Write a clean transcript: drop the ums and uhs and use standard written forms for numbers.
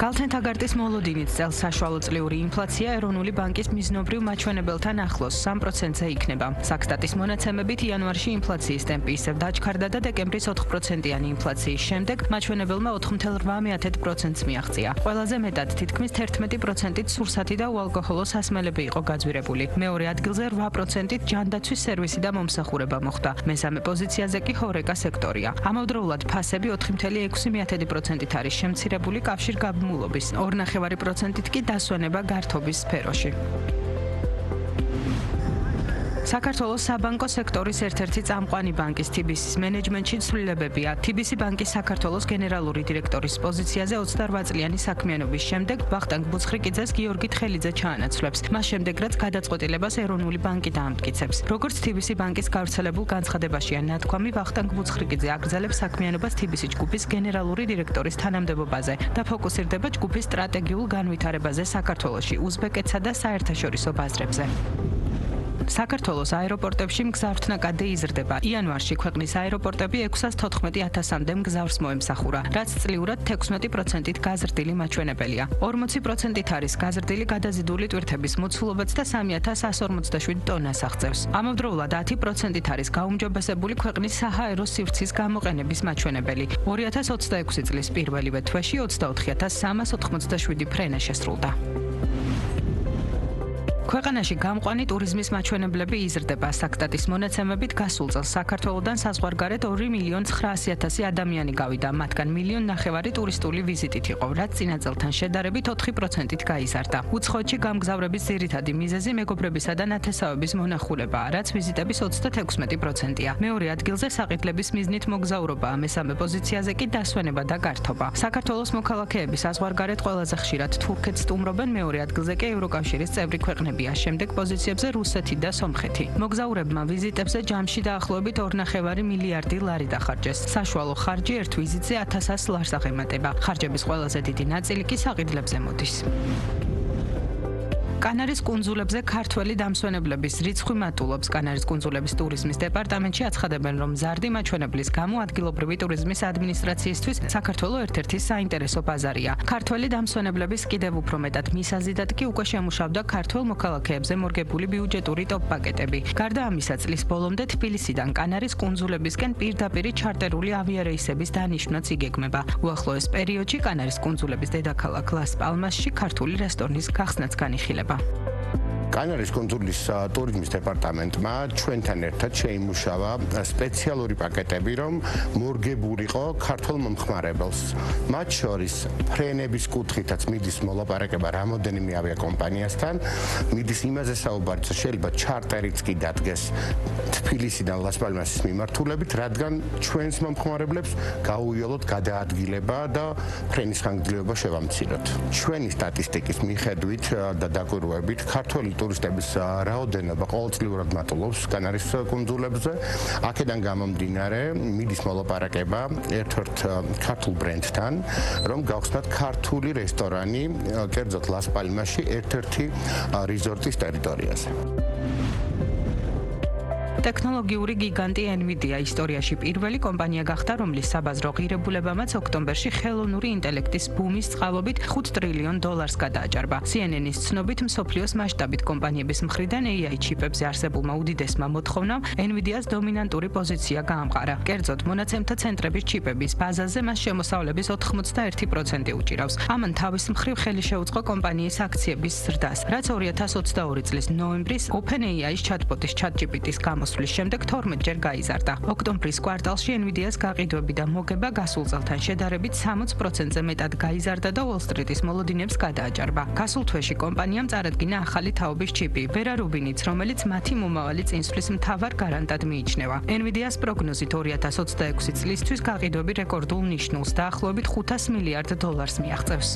Galten-Tagartis მოლოდინით წელს საშუალო წლიური ინფლაცია ეროვნული ბანკის მიზნობრივ მაჩვენებელთან ახლოს 3%-ზე იქნება. Საქსტატის მონაცემებით იანვარში ინფლაციის ტემპი ისევ დაჩქარდა და დეკემბრის 4%-იანი ინფლაციის შემდეგ მაჩვენებელმა 4,8%-ს მიაღწია. ყველაზე მეტად თითქმის 11%-ით სურსათი და უალკოჰოლო სასმელები იყო გაძვირებული. მეორე ადგილზე 8%-ით ჯანდაცვის სერვისი და მომსახურება მოხვდა. მესამე პოზიციაზე კი ჰორეკა სექტორია. ამავდროულად ფასები 4,6%-ით არის შემცირებული კავშირგაბმულობის, 2,5%-ით კი დასვენება გართობის სფეროში. საქართველოს საბანკო სექტორის ერთ-ერთი წამყვანი ბანკის TBC-ის მენეჯმენტში ცვლილებებია. TBC ბანკის საქართველოს გენერალური დირექტორის პოზიციაზე 28 წლიანი საქმიანობის შემდეგ ვახტანგ ბუცხრიკიძეს გიორგი თხელიძე ჩაანაცვლებს. მას შემდეგ რაც გადაწყვეტილებას ეროვნული ბანკი დაამტკიცებს. როგორც TBC ბანკის გავრცელებულ განცხადებაშია ნათქვამი, ვახტანგ ბუცხრიკიძე აგრძელებს საქმიანობას TBC ჯგუფის გენერალური დირექტორის თანამდებობაზე და ფოკუსირდება ჯგუფის სტრატეგიულ განვითარებაზე საქართველოში, უზბეკეთსა და საერთაშორისო ბაზრებზე. საქართველოს აეროპორტებში მგზავრთნაკადი იზრდება. იანვარში ქვეყნის აეროპორტები 614,000-მდე მგზავრს მოემსახურა, რაც წლიურად 16%-ით გაზრდილი მაჩვენებელია. 40%-ით არის გაზრდილი გადაზიდული ტვირთების მოცულობაც და 3,147 ტონას აღწევს. ამავდროულად 10%-ით არის გაუმჯობესებული ქვეყნის საჰაერო სივრცის გამოყენების მაჩვენებელი. 2026 წლის პირველივე თვეში 24,387 ფრენა შესრულდა. ქვეყანაში გამყვანი ტურიზმის მაჩვენებლები იზრდება. საქსტატის მონაცემებით გასულ წელს საქართველოდან საზღვარგარეთ 2,900,000 ადამიანი გავიდა, მათგან 1,500,000 ტურისტული ვიზიტით იყო, რაც წინა წელთან შედარებით 4%-ით გაიზარდა. უცხოეთში გამგზავრების ძირითადი მიზეზი მეგობრებისა და ნათესავების მონახულებაა, რაც ვიზიტების 36%-ია. მეორე ადგილზე საყიდლების მიზნით მოგზაურობაა, მესამე პოზიციაზე კი დასვენება და გართობა. საქართველოს მოქალაქეები საზღვარგარეთ ყველაზე ხშირად თურქეთს სტუმრობენ, მეორე ადგილზე კი ევროკავშირის წევრი ქვეყნები. შემდეგ პოზიციებზე რუსეთი და სომხეთი. მოგზაურებმა ვიზიტებზე ჯამში დაახლოებით 2,5 მილიარდი ლარი დახარჯეს. საშუალო ხარჯი ერთ ვიზიტზე 1,100 ლარს აღემატება. ხარჯების ყველაზე დიდი ნაწილი კი საყიდლებზე მოდის. კანარის კუნძულებზე ქართველი დამსვენებლების რიცხვი მატულობს. კანარის კუნძულების ტურიზმის დეპარტამენტში აცხადებენ, რომ მზარდი მაჩვენებლის გამო ადგილობრივი ტურიზმის ადმინისტრაციისთვის საქართველო ერთ-ერთი საინტერესო ბაზარია. ქართველი დამსვენებლების კიდევ უფრო მეტად მისაზიდად კი უკვე შემუშავდა ქართველ მოქალაქეებზე მორგებული ბიუჯეტური ტოპ-პაკეტები. გარდა ამისა, წლის ბოლომდე თბილისიდან კანარის კუნძულებისკენ პირდაპირი ჩარტერული ავიარეისების დანიშვნაც იგეგმება. უახლოეს პერიოდში კანარის კუნძულების დედაქალაქ ლას-პალმასში ქართული რესტორნის გახსნაც განიხილება. კანარის კუნძულის ტურიზმის დეპარტამენტმა ჩვენთან ერთად შეიმუშავა სპეციალური პაკეტები, რომ მორგებულიყო ქართულ მომხმარებელს. მათ შორის ფრენების კუთხითაც მიდის მოლაპარაკება რამოდენიმე ავიაკომპანიასთან. მიდის იმაზე საუბარი, რომ შეიძლება ჩარტერიც კი დადგეს თბილისიდან ლას-პალმასის მიმართულებით, რადგან ჩვენს მომხმარებლებს გაუიოლოთ გადაადგილება და ფრენის ხანგრძლივობა შევამციროთ. ჩვენი სტატისტიკის მიხედვით და დაკვირვებით, ქართული ტურისტების რაოდენობა ყოველწლიურად მატულობს კანარის კუნძულებზე. აქედან გამომდინარე, მიდის მოლაპარაკება ერთ-ერთ ქართულ ბრენდთან, რომ გავხსნათ ქართული რესტორანი, კერძოდ ლას-პალმასში, ერთ-ერთი რიზორტის ტერიტორიაზე. ტექნოლოგიური გიგანტი NVIDIA ისტორიაში პირველი კომპანია გახდა, რომლის საბაზრო ღირებულებამაც ოქტომბერში ხელოვნური ინტელექტის ბუმის წყალობით $5 ტრილიონ გადააჭარბა. CNN-ის ცნობით, მსოფლიოს მასშტაბით კომპანიების მხრიდან AI ჩიპებზე არსებულმა უდიდესმა მოთხოვნამ NVIDIA-ს დომინანტური პოზიცია გაამყარა. კერძოდ, მონაცემთა ცენტრების ჩიპების ბაზაზე მას შემოსავლების 81% უჭირავს. ამან თავის მხრივ ხელი შეუწყო კომპანიის აქციების ზრდას, რაც 2022 წლის ნოემბრის OpenAI-ის ჩატბოტის ChatGPT-ის გამოსვლის შემდეგ 12-ჯერ გაიზარდა. ოქტომბრის კვარტალში NVIDIA-ს გაყიდვები და მოგება გასულ წელთან შედარებით 60%-ზე მეტად გაიზარდა და Wall Street-ის მოლოდინებს გადააჭარბა. გასულ თვეში კომპანიამ წარადგინა ახალი თაობის ჩიპი, Vera Rubinიც, რომელიც მათი მომავალი წინსვლის მთავარ გარანტად მიიჩნევა. NVIDIA-ს პროგნოზით 2026 წლისთვის გაყიდვები რეკორდულ ნიშნულს, დაახლოებით $500 მილიარდ მიაღწევს.